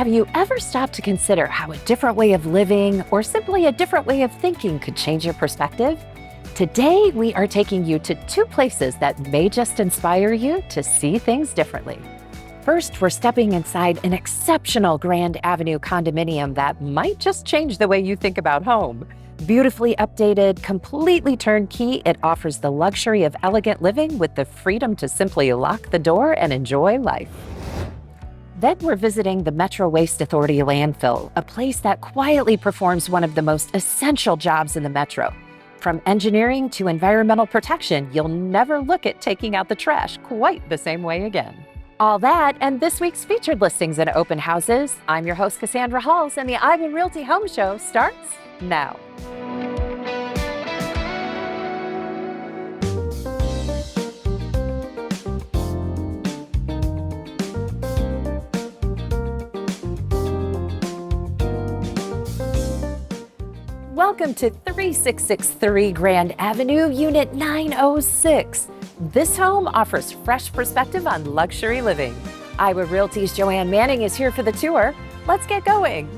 Have you ever stopped to consider how a different way of living or simply a different way of thinking could change your perspective? Today, we are taking you to two places that may just inspire you to see things differently. First, we're stepping inside an exceptional Grand Avenue condominium that might just change the way you think about home. Beautifully updated, completely turnkey, it offers the luxury of elegant living with the freedom to simply lock the door and enjoy life. Then we're visiting the Metro Waste Authority landfill, a place that quietly performs one of the most essential jobs in the Metro. From engineering to environmental protection, you'll never look at taking out the trash quite the same way again. All that and this week's featured listings and open houses. I'm your host, Cassandra Halls, and the Iowa Realty Home Show starts now. Welcome to 3663 Grand Avenue, Unit 906. This home offers fresh perspective on luxury living. Iowa Realty's Joanne Manning is here for the tour. Let's get going.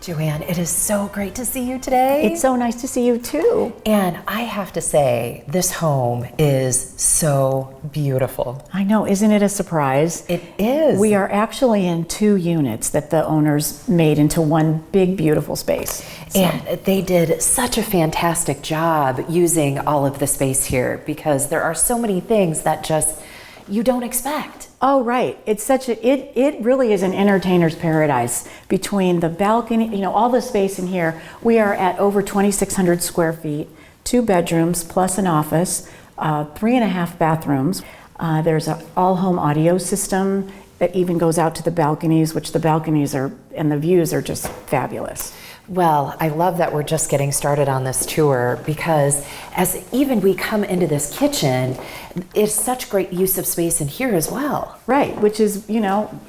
Joanne, it is so great to see you today. It's so nice to see you too. And I have to say, this home is so beautiful. I know, isn't it a surprise? It is. We are actually in two units that the owners made into one big, beautiful space. And they did such a fantastic job using all of the space here because there are so many things that just you don't expect. Oh, right. It really is an entertainer's paradise between the balcony, all the space in here. We are at over 2,600 square feet, 2 bedrooms plus an office, 3.5 bathrooms. There's an all-home audio system that even goes out to the balconies, which the balconies and the views are just fabulous. Well, I love that we're just getting started on this tour because as even we come into this kitchen, it's such great use of space in here as well. Right, which is,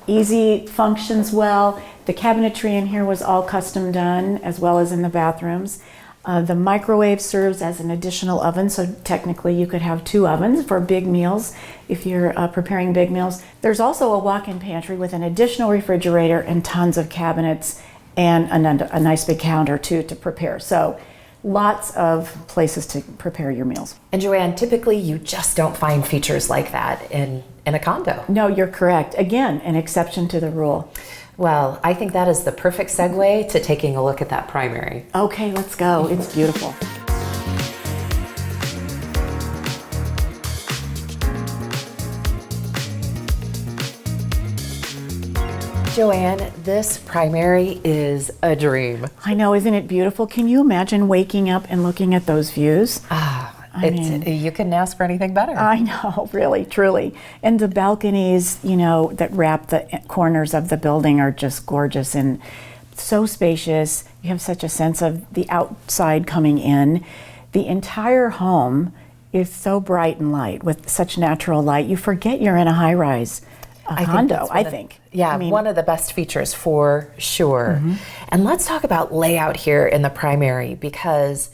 easy, functions well. The cabinetry in here was all custom done, as well as in the bathrooms. The microwave serves as an additional oven, so technically you could have 2 ovens for big meals if you're preparing big meals. There's also a walk-in pantry with an additional refrigerator and tons of cabinets and a nice big counter too to prepare. So lots of places to prepare your meals. And Joanne, typically you just don't find features like that in a condo. No, you're correct. Again, an exception to the rule. Well, I think that is the perfect segue to taking a look at that primary. Okay, let's go. It's beautiful. Joanne, this primary is a dream. I know, isn't it beautiful? Can you imagine waking up and looking at those views? You couldn't ask for anything better. I know, really, truly. And the balconies, that wrap the corners of the building are just gorgeous and so spacious. You have such a sense of the outside coming in. The entire home is so bright and light with such natural light. You forget you're in a high-rise condo, I think. One of the best features for sure. Mm-hmm. And let's talk about layout here in the primary because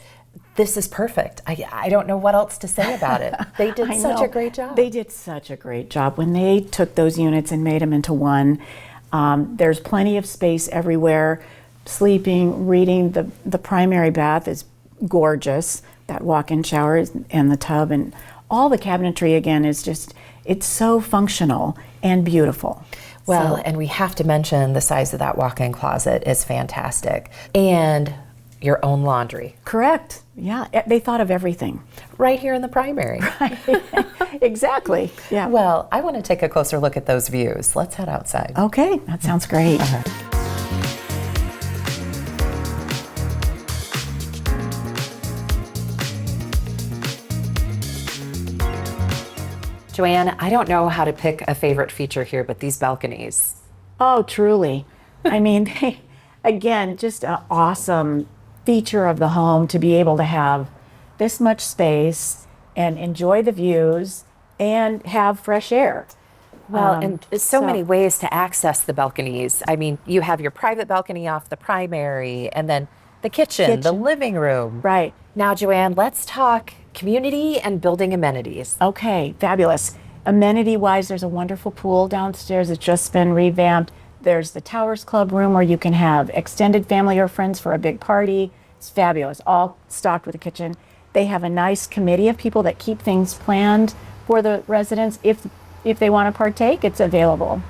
this is perfect. I don't know what else to say about it. They did such a great job. They did such a great job. When they took those units and made them into one, there's plenty of space everywhere. Sleeping, reading, the primary bath is gorgeous. That walk-in shower and the tub and all the cabinetry again is just, it's so functional and beautiful. Well, and we have to mention the size of that walk-in closet is fantastic. And your own laundry. Correct. Yeah, they thought of everything. Right here in the primary. Right. Exactly. Yeah. Well, I want to take a closer look at those views. Let's head outside. Okay, that sounds great. Joanne, I don't know how to pick a favorite feature here, but these balconies. Oh, truly. I mean, again, just an awesome feature of the home to be able to have this much space and enjoy the views and have fresh air. Well, and so many ways to access the balconies. I mean, you have your private balcony off the primary and then the kitchen, the living room. Right. Now, Joanne, let's talk community and building amenities. Okay, fabulous. Amenity-wise, there's a wonderful pool downstairs. It's just been revamped. There's the Towers Club room where you can have extended family or friends for a big party. It's fabulous, all stocked with a kitchen. They have a nice committee of people that keep things planned for the residents. If they want to partake, it's available.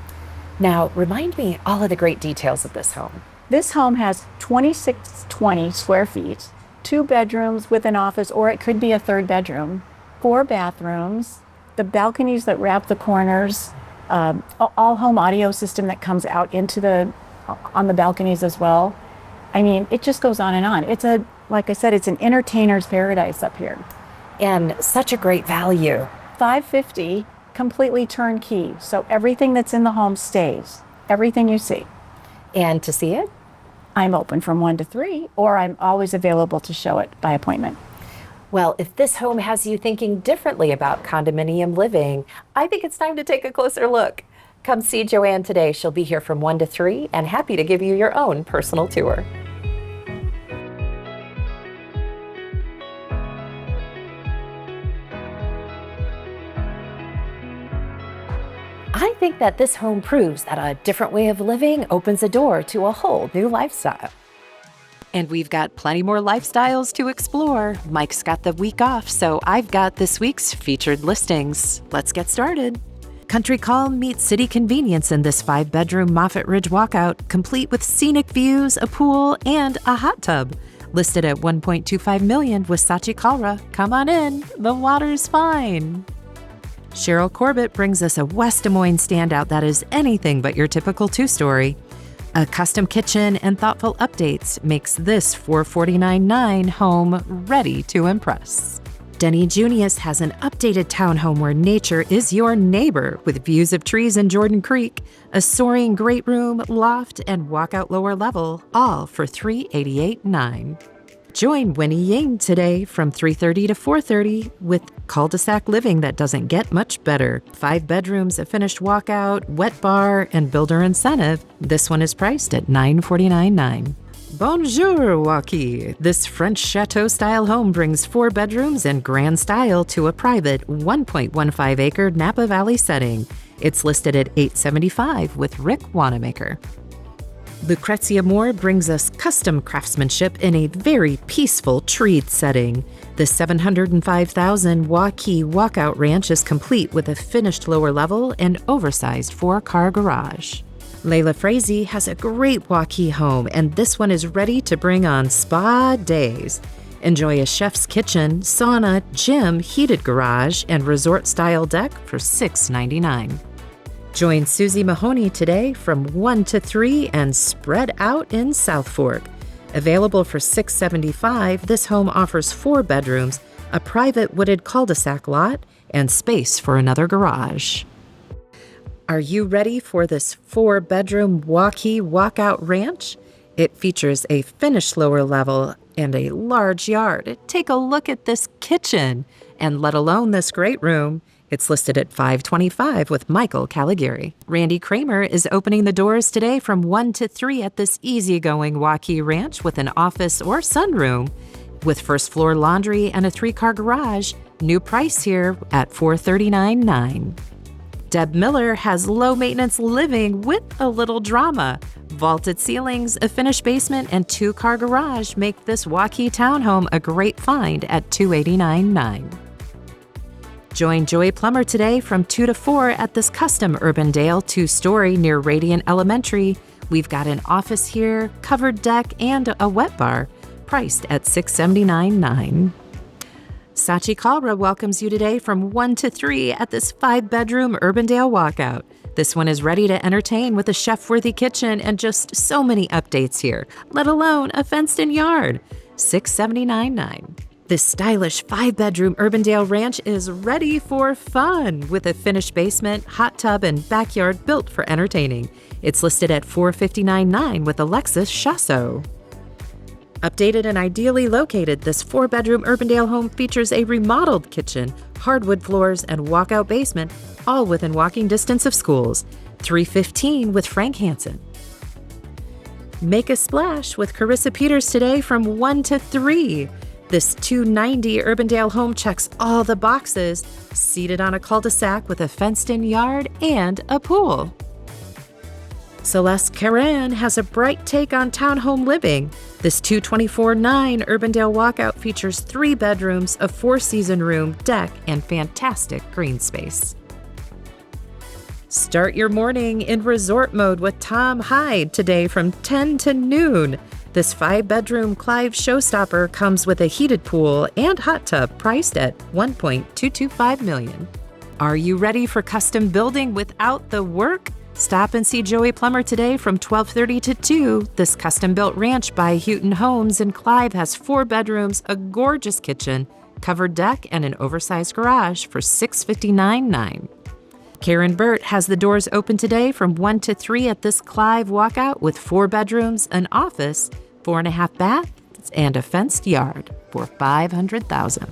Now, remind me all of the great details of this home. This home has 2620 square feet, 2 bedrooms with an office, or it could be a 3rd bedroom, 4 bathrooms, the balconies that wrap the corners, all home audio system that comes out into on the balconies as well. I mean, it just goes on and on. Like I said, it's an entertainer's paradise up here. And such a great value. $550, completely turnkey. So everything that's in the home stays, everything you see. And to see it? I'm open from 1 to 3, or I'm always available to show it by appointment. Well, if this home has you thinking differently about condominium living, I think it's time to take a closer look. Come see Joanne today. She'll be here from 1 to 3 and happy to give you your own personal tour. I think that this home proves that a different way of living opens a door to a whole new lifestyle. And we've got plenty more lifestyles to explore. Mike's got the week off, so I've got this week's featured listings. Let's get started. Country calm meets city convenience in this 5-bedroom Moffett Ridge walkout, complete with scenic views, a pool, and a hot tub. Listed at $1.25 million with Sachi Kalra. Come on in, the water's fine. Cheryl Corbett brings us a West Des Moines standout that is anything but your typical 2-story. A custom kitchen and thoughtful updates makes this $449.9 home ready to impress. Denny Junius has an updated townhome where nature is your neighbor with views of trees in Jordan Creek, a soaring great room, loft, and walkout lower level, all for $388.9. Join Winnie Ying today from 3:30 to 4:30 with cul-de-sac living that doesn't get much better. 5 bedrooms, a finished walkout, wet bar, and builder incentive. This one is priced at $949.9. Bonjour, Waukee. This French chateau-style home brings 4 bedrooms and grand style to a private 1.15-acre Napa Valley setting. It's listed at $875 with Rick Wanamaker. Lucrezia Moore brings us custom craftsmanship in a very peaceful treed setting. The 705,000 Waukee Walkout Ranch is complete with a finished lower level and oversized 4-car garage. Layla Frazee has a great Waukee home, and this one is ready to bring on spa days. Enjoy a chef's kitchen, sauna, gym, heated garage, and resort-style deck for $699. Join Susie Mahoney today from 1 to 3 and spread out in South Fork. Available for $675, this home offers 4 bedrooms, a private wooded cul-de-sac lot, and space for another garage. Are you ready for this 4-bedroom Waukee Walkout Ranch? It features a finished lower level and a large yard. Take a look at this kitchen, and let alone this great room. It's listed at $525 with Michael Caligari. Randy Kramer is opening the doors today from 1 to 3 at this easygoing Waukee Ranch with an office or sunroom. With first floor laundry and a 3-car garage, new price here at $439.9. Deb Miller has low maintenance living with a little drama. Vaulted ceilings, a finished basement, and 2-car garage make this Waukee townhome a great find at $289.9. Join Joey Plummer today from 2 to 4 at this custom Urbandale 2-story near Radiant Elementary. We've got an office here, covered deck, and a wet bar, priced at $679.9. Sachi Kalra welcomes you today from 1 to 3 at this 5-bedroom Urbandale walkout. This one is ready to entertain with a chef-worthy kitchen and just so many updates here, let alone a fenced-in yard, $679.9. This stylish 5-bedroom Urbandale ranch is ready for fun with a finished basement, hot tub, and backyard built for entertaining. It's listed at $459.9 with a Lexus Chasso. Updated and ideally located, this 4-bedroom Urbandale home features a remodeled kitchen, hardwood floors, and walkout basement, all within walking distance of schools. $315 with Frank Hansen. Make a splash with Carissa Peters today from 1 to 3. This 290 Urbandale home checks all the boxes, seated on a cul-de-sac with a fenced-in yard and a pool. Celeste Caran has a bright take on townhome living. This 224-9 Urbandale walkout features 3 bedrooms, a 4-season room, deck, and fantastic green space. Start your morning in resort mode with Tom Hyde today from 10 to noon. This 5-bedroom Clive showstopper comes with a heated pool and hot tub priced at $1.225 million. Are you ready for custom building without the work? Stop and see Joey Plummer today from 12:30 to 2. This custom-built ranch by Houghton Homes in Clive has 4 bedrooms, a gorgeous kitchen, covered deck, and an oversized garage for $659,900. Karen Burt has the doors open today from 1 to 3 at this Clive walkout with 4 bedrooms, an office, 4.5 baths, and a fenced yard for $500,000.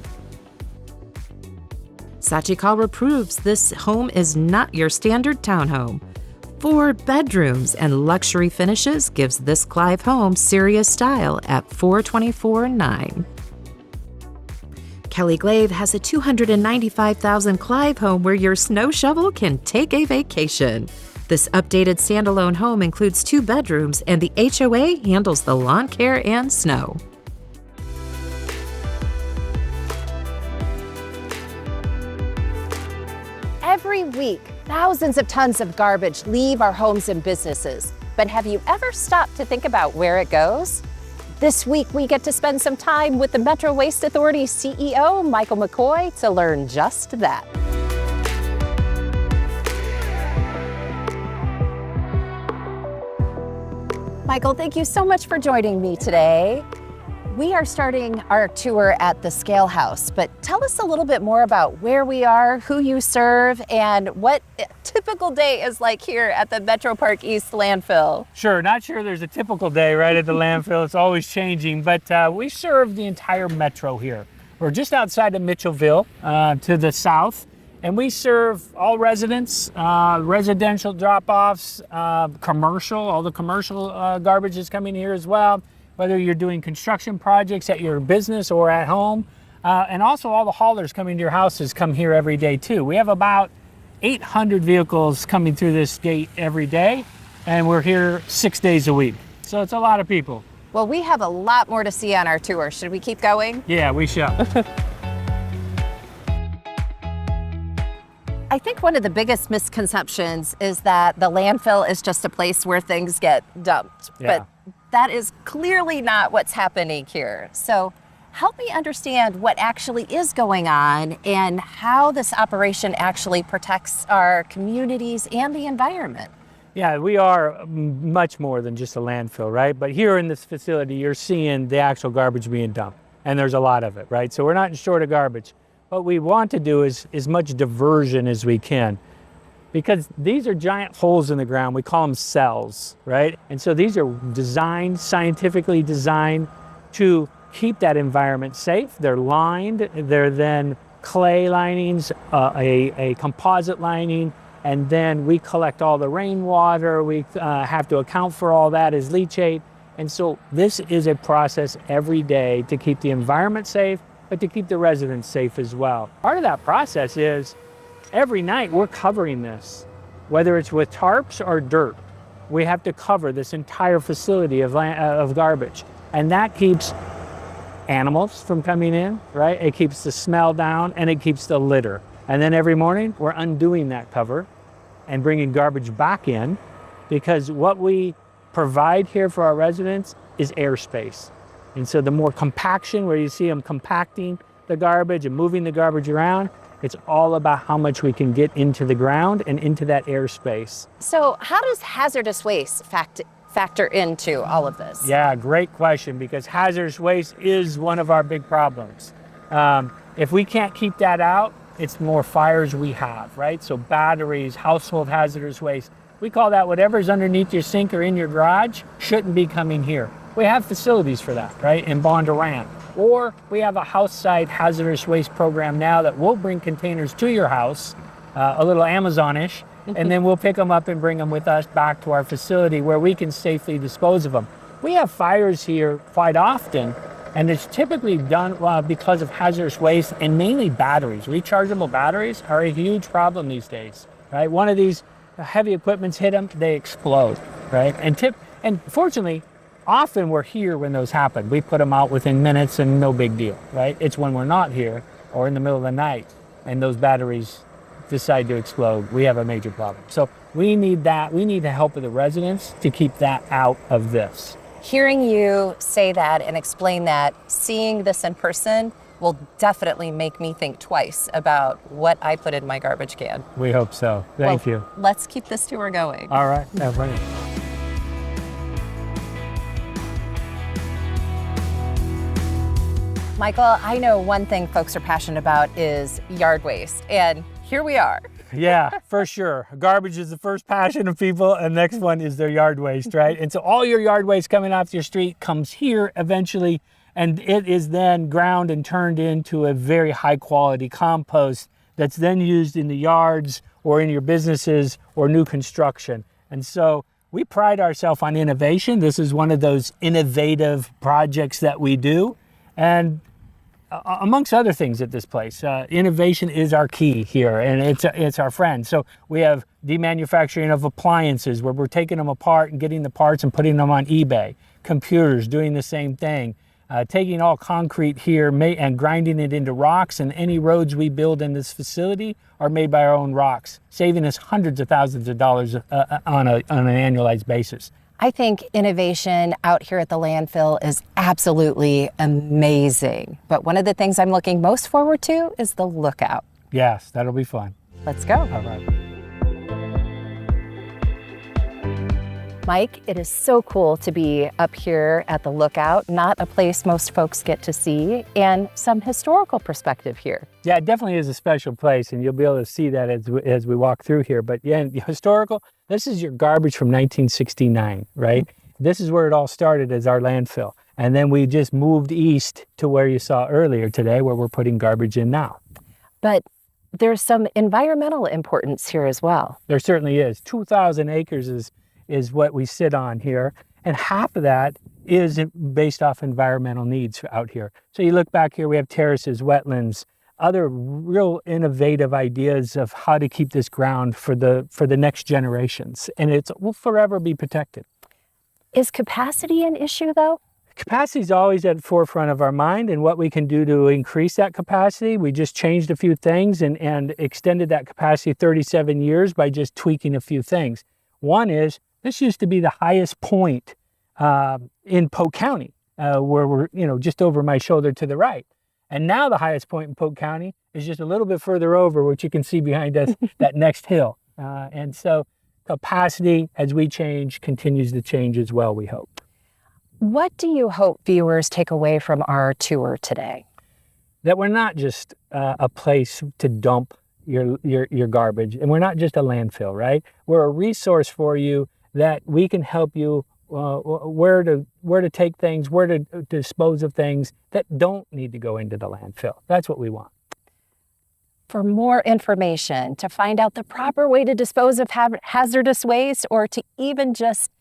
Saatchi Kalra proves this home is not your standard townhome. 4 bedrooms and luxury finishes gives this Clive home serious style at $424,900. Kelly Glaive has a $295,000 Clive home where your snow shovel can take a vacation. This updated standalone home includes 2 bedrooms and the HOA handles the lawn care and snow. Every week, thousands of tons of garbage leave our homes and businesses. But have you ever stopped to think about where it goes? This week, we get to spend some time with the Metro Waste Authority CEO, Michael McCoy, to learn just that. Michael, thank you so much for joining me today. We are starting our tour at the Scale House, but tell us a little bit more about where we are, who you serve, and what a typical day is like here at the Metro Park East Landfill. Sure, not sure there's a typical day right at the landfill. It's always changing, but we serve the entire metro here. We're just outside of Mitchellville to the south, and we serve all residents, residential drop-offs, commercial, all the commercial garbage is coming here as well. Whether you're doing construction projects at your business or at home. And also all the haulers coming to your houses come here every day too. We have about 800 vehicles coming through this gate every day, and we're here 6 days a week. So it's a lot of people. Well, we have a lot more to see on our tour. Should we keep going? Yeah, we shall. I think one of the biggest misconceptions is that the landfill is just a place where things get dumped. Yeah. But that is clearly not what's happening here. So help me understand what actually is going on and how this operation actually protects our communities and the environment. Yeah, we are much more than just a landfill, right? But here in this facility, you're seeing the actual garbage being dumped, and there's a lot of it, right? So we're not short of garbage. What we want to do is as much diversion as we can, because these are giant holes in the ground. We call them cells, right? And so these are designed, scientifically designed to keep that environment safe. They're lined, they're then clay linings, a composite lining, and then we collect all the rainwater. We have to account for all that as leachate. And so this is a process every day to keep the environment safe, but to keep the residents safe as well. Part of that process is every night we're covering this, whether it's with tarps or dirt. We have to cover this entire facility of garbage. And that keeps animals from coming in, right? It keeps the smell down and it keeps the litter. And then every morning we're undoing that cover and bringing garbage back in, because what we provide here for our residents is airspace. And so the more compaction, where you see them compacting the garbage and moving the garbage around, it's all about how much we can get into the ground and into that airspace. So how does hazardous waste factor into all of this? Yeah, great question, because hazardous waste is one of our big problems. If we can't keep that out, it's more fires we have, right? So batteries, household hazardous waste, we call that whatever's underneath your sink or in your garage shouldn't be coming here. We have facilities for that, right, in Bondurant. Or we have a house-side hazardous waste program now that will bring containers to your house, a little Amazon-ish, and then we'll pick them up and bring them with us back to our facility where we can safely dispose of them. We have fires here quite often And it's typically done because of hazardous waste and mainly batteries. Rechargeable batteries are a huge problem these days, right? One of these heavy equipments hit them, they explode, right? And fortunately, often we're here when those happen. We put them out within minutes and no big deal, right? It's when we're not here or in the middle of the night and those batteries decide to explode, we have a major problem. So we need that. We need the help of the residents to keep that out of this. Hearing you say that and explain that, seeing this in person will definitely make me think twice about what I put in my garbage can. We hope so. Thank you. Let's keep this tour going. All right. Have fun. Michael, I know one thing folks are passionate about is yard waste, and here we are. Yeah, for sure. Garbage is the first passion of people, and next one is their yard waste, right? And so all your yard waste coming off your street comes here eventually, and it is then ground and turned into a very high quality compost that's then used in the yards or in your businesses or new construction. And so we pride ourselves on innovation. This is one of those innovative projects that we do. And amongst other things at this place, innovation is our key here, and it's our friend. So we have demanufacturing of appliances where we're taking them apart and getting the parts and putting them on eBay. Computers doing the same thing. Taking all concrete here and grinding it into rocks, and any roads we build in this facility are made by our own rocks, saving us hundreds of thousands of dollars on an annualized basis. I think innovation out here at the landfill is absolutely amazing. But one of the things I'm looking most forward to is the lookout. Yes, that'll be fun. Let's go. All right. Mike, it is so cool to be up here at the lookout, not a place most folks get to see, and some historical perspective here. Yeah, it definitely is a special place, and you'll be able to see that as we walk through here. But yeah, historical, this is your garbage from 1969, right? This is where it all started as our landfill. And then we just moved east to where you saw earlier today, where we're putting garbage in now. But there's some environmental importance here as well. There certainly is. 2,000 acres is what we sit on here, and half of that is based off environmental needs out here. So you look back here, we have terraces, wetlands, other real innovative ideas of how to keep this ground for the next generations, and it will forever be protected. Is capacity an issue though? Capacity is always at the forefront of our mind, and what we can do to increase that capacity. We just changed a few things and extended that capacity 37 years by just tweaking a few things. One is, this used to be the highest point in Polk County, where we're just over my shoulder to the right. And now the highest point in Polk County is just a little bit further over, which you can see behind us, that next hill. And so capacity, as we change, continues to change as well, we hope. What do you hope viewers take away from our tour today? That we're not just a place to dump your garbage, and we're not just a landfill, right? We're a resource for you that we can help you where to take things, where to dispose of things that don't need to go into the landfill. That's what we want. For more information, to find out the proper way to dispose of hazardous waste, or to even just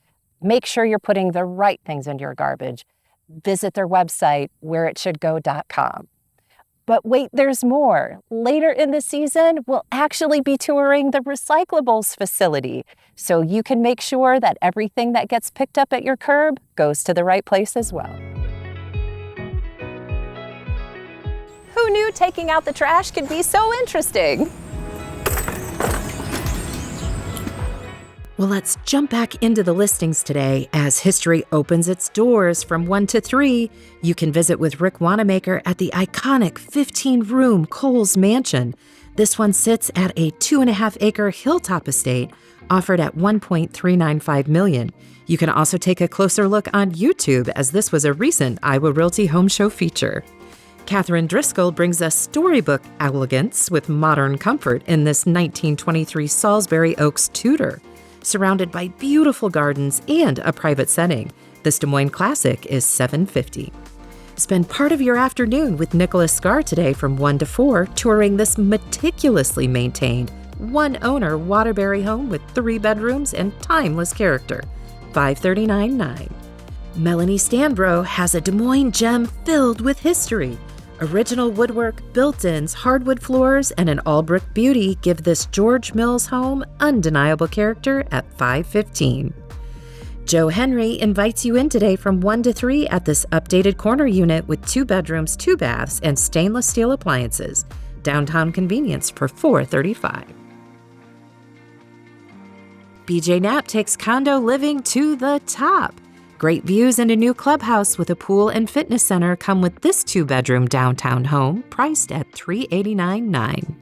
make sure you're putting the right things into your garbage, visit their website, whereitshouldgo.com. But wait, there's more. Later in the season, we'll actually be touring the recyclables facility, so you can make sure that everything that gets picked up at your curb goes to the right place as well. Who knew taking out the trash could be so interesting? Well, let's jump back into the listings today. As history opens its doors from 1 to 3, you can visit with Rick Wanamaker at the iconic 15-room Coles Mansion. This one sits at a 2.5-acre hilltop estate offered at $1.395 million. You can also take a closer look on YouTube, as this was a recent Iowa Realty Home Show feature. Catherine Driscoll brings us storybook elegance with modern comfort in this 1923 Salisbury Oaks Tudor. Surrounded by beautiful gardens and a private setting, this Des Moines classic is $750. Spend part of your afternoon with Nicholas Scar today from 1 to 4, touring this meticulously maintained, one-owner Waterbury home with 3 bedrooms and timeless character, $539.9. Melanie Stanbro has a Des Moines gem filled with history. Original woodwork, built-ins, hardwood floors, and an all-brick beauty give this George Mills home undeniable character at 515. Joe Henry invites you in today from 1 to 3 at this updated corner unit with 2 bedrooms, 2 baths, and stainless steel appliances. Downtown convenience for $435. BJ Knapp takes condo living to the top. Great views and a new clubhouse with a pool and fitness center come with this 2-bedroom downtown home, priced at $389,900.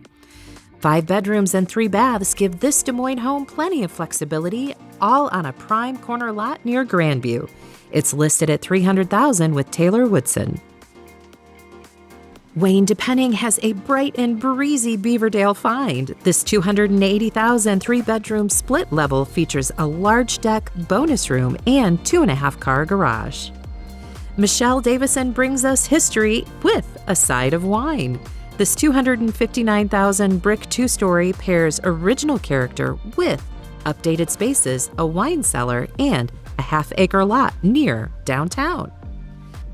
5 bedrooms and 3 baths give this Des Moines home plenty of flexibility, all on a prime corner lot near Grandview. It's listed at $300,000 with Taylor Woodson. Wayne DePenning has a bright and breezy Beaverdale find. This $280,000 3-bedroom split level features a large deck, bonus room, and 2.5-car garage. Michelle Davison brings us history with a side of wine. This $259,000 brick 2-story pairs original character with updated spaces, a wine cellar, and a half-acre lot near downtown.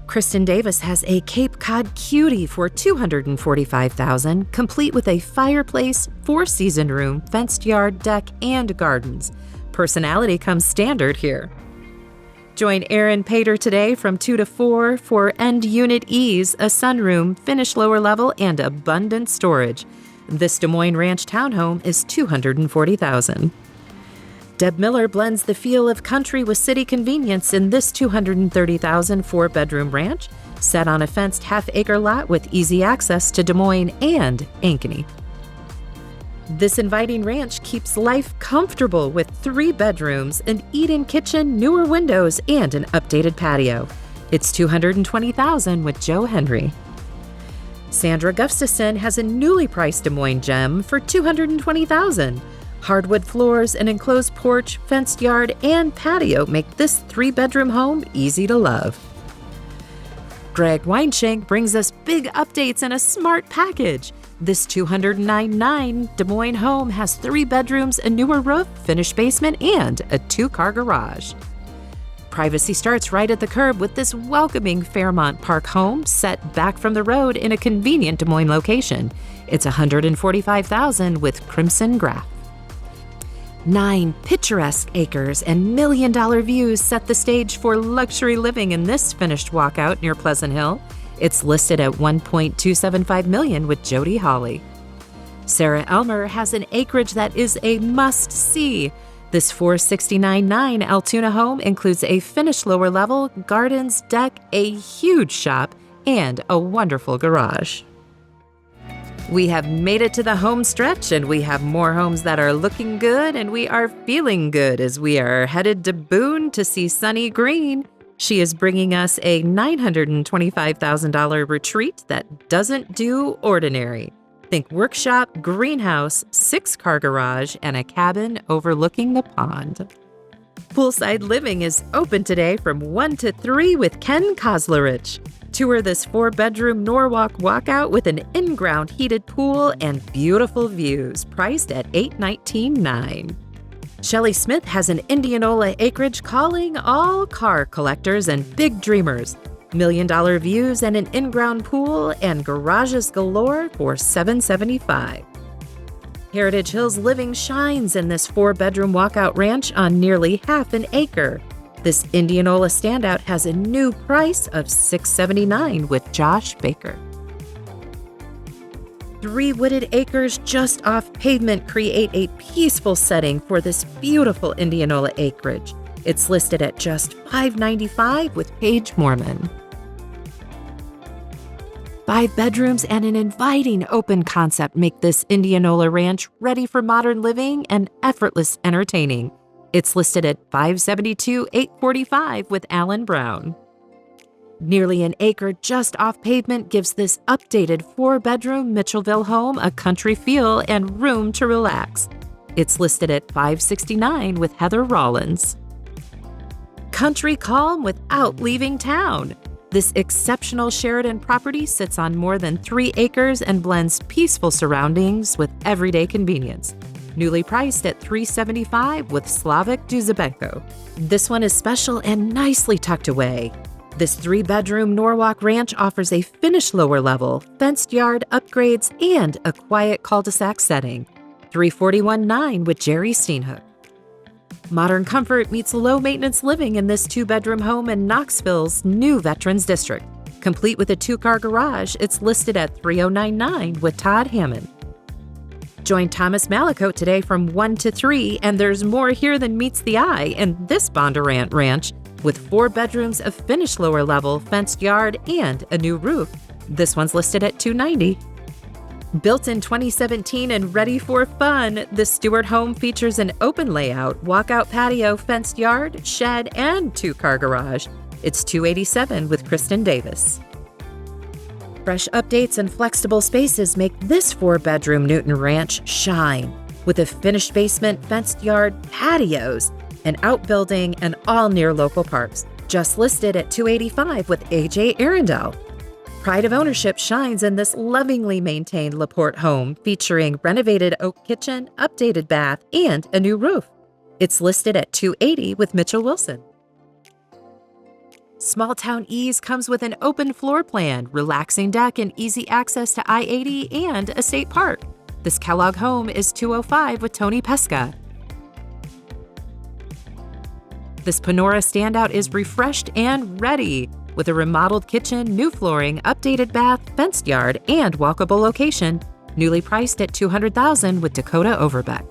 Kristen Davis has a Cape Cod cutie for $245,000, complete with a fireplace, 4-season room, fenced yard, deck, and gardens. Personality comes standard here. Join Erin Pater today from 2 to 4 for End Unit Ease, a sunroom, finished lower level, and abundant storage. This Des Moines Ranch townhome is $240,000. Deb Miller blends the feel of country with city convenience in this $230,000 4-bedroom ranch, set on a fenced half-acre lot with easy access to Des Moines and Ankeny. This inviting ranch keeps life comfortable with 3 bedrooms, an eat-in kitchen, newer windows, and an updated patio. It's $220,000 with Joe Henry. Sandra Gustafson has a newly priced Des Moines gem for $220,000. Hardwood floors, an enclosed porch, fenced yard, and patio make this 3-bedroom home easy to love. Greg Weinshank brings us big updates and a smart package. This $209,900 Des Moines home has 3 bedrooms, a newer roof, finished basement, and a 2-car garage. Privacy starts right at the curb with this welcoming Fairmont Park home set back from the road in a convenient Des Moines location. It's $145,000 with Crimson Graph. 9 picturesque acres and million-dollar views set the stage for luxury living in this finished walkout near Pleasant Hill. It's listed at $1.275 million with Jody Hawley. Sarah Elmer has an acreage that is a must-see. This $469,900 Altoona home includes a finished lower level, gardens, deck, a huge shop, and a wonderful garage. We have made it to the home stretch, and we have more homes that are looking good, and we are feeling good as we are headed to Boone to see Sunny Green. She is bringing us a $925,000 retreat that doesn't do ordinary. Think workshop, greenhouse, 6-car garage, and a cabin overlooking the pond. Poolside Living is open today from 1 to 3 with Ken Koslerich. Tour this 4-bedroom Norwalk walkout with an in-ground heated pool and beautiful views, priced at $819,900. Shelley Smith has an Indianola acreage calling all car collectors and big dreamers. $1 million views and an in-ground pool and garages galore for $775,000. Heritage Hills Living shines in this 4-bedroom walkout ranch on nearly half an acre. This Indianola standout has a new price of $679,000 with Josh Baker. 3 wooded acres just off pavement create a peaceful setting for this beautiful Indianola acreage. It's listed at just $595,000 with Paige Mormon. 5 bedrooms and an inviting open concept make this Indianola ranch ready for modern living and effortless entertaining. It's listed at $572,845 with Alan Brown. Nearly an acre just off pavement gives this updated 4-bedroom Mitchellville home a country feel and room to relax. It's listed at $569,000 with Heather Rollins. Country calm without leaving town. This exceptional Sheridan property sits on more than 3 acres and blends peaceful surroundings with everyday convenience. newly priced at $375 with Slavic Duzabenko. This one is special and nicely tucked away. This 3-bedroom Norwalk ranch offers a finished lower level, fenced yard upgrades, and a quiet cul-de-sac setting. $341,900 with Jerry Steenhook. Modern comfort meets low-maintenance living in this 2-bedroom home in Knoxville's new Veterans District. Complete with a 2-car garage, it's listed at $309,900 with Todd Hammond. Join Thomas Malicote today from 1 to 3, and there's more here than meets the eye in this Bondurant ranch with 4 bedrooms, a finished lower level, fenced yard, and a new roof. This one's listed at $290,000. Built in 2017 and ready for fun, the Stewart home features an open layout, walkout patio, fenced yard, shed, and 2-car garage. It's $287,000 with Kristen Davis. Fresh updates and flexible spaces make this 4-bedroom Newton Ranch shine. With a finished basement, fenced yard, patios, an outbuilding, and all near local parks. Just listed at $285,000 with AJ Arundel. Pride of ownership shines in this lovingly maintained LaPorte home, featuring renovated oak kitchen, updated bath, and a new roof. It's listed at $280,000 with Mitchell Wilson. Small Town Ease comes with an open floor plan, relaxing deck, and easy access to I-80 and a state park. This Kellogg home is $205,000 with Tony Pesca. This Panora standout is refreshed and ready with a remodeled kitchen, new flooring, updated bath, fenced yard, and walkable location, newly priced at $200,000 with Dakota Overbeck.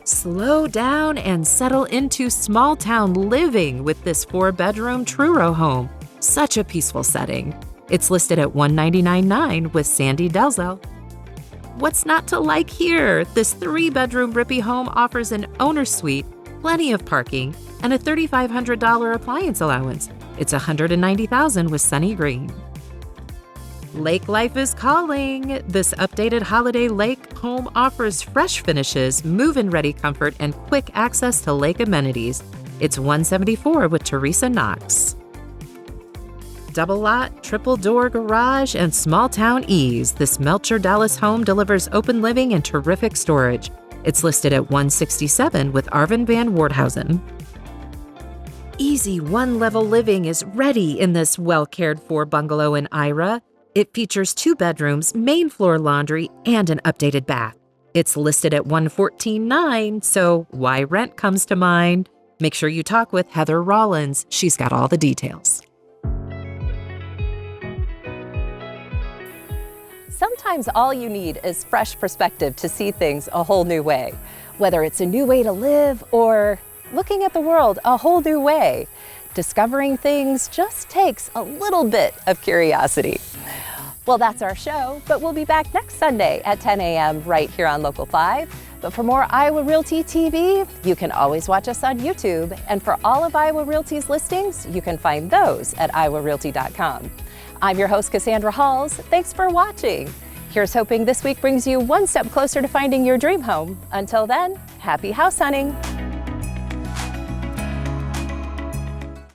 Slow down and settle into small town living with this 4-bedroom Truro home. Such a peaceful setting. It's listed at $199,900 with Sandy Delzell. What's not to like here? This 3-bedroom Rippy home offers an owner suite, plenty of parking, and a $3,500 appliance allowance. It's $190,000 with Sunny Green. Lake life is calling. This updated Holiday Lake home offers fresh finishes, move-in ready comfort, and quick access to lake amenities. It's $174,000 with Teresa Knox. Double lot, triple door garage, and small town ease. This Melcher Dallas home delivers open living and terrific storage. It's listed at $167,000 with Arvin Van Wardhausen. Easy one-level living is ready in this well-cared-for bungalow in Ira. It features 2 bedrooms, main floor laundry, and an updated bath. It's listed at $114,900, so why rent comes to mind. Make sure you talk with Heather Rollins. She's got all the details. Sometimes all you need is fresh perspective to see things a whole new way. Whether it's a new way to live or looking at the world a whole new way, discovering things just takes a little bit of curiosity. Well, that's our show, but we'll be back next Sunday at 10 a.m. right here on Local 5. But for more Iowa Realty TV, you can always watch us on YouTube. And for all of Iowa Realty's listings, you can find those at iowarealty.com. I'm your host, Cassandra Halls. Thanks for watching. Here's hoping this week brings you one step closer to finding your dream home. Until then, happy house hunting.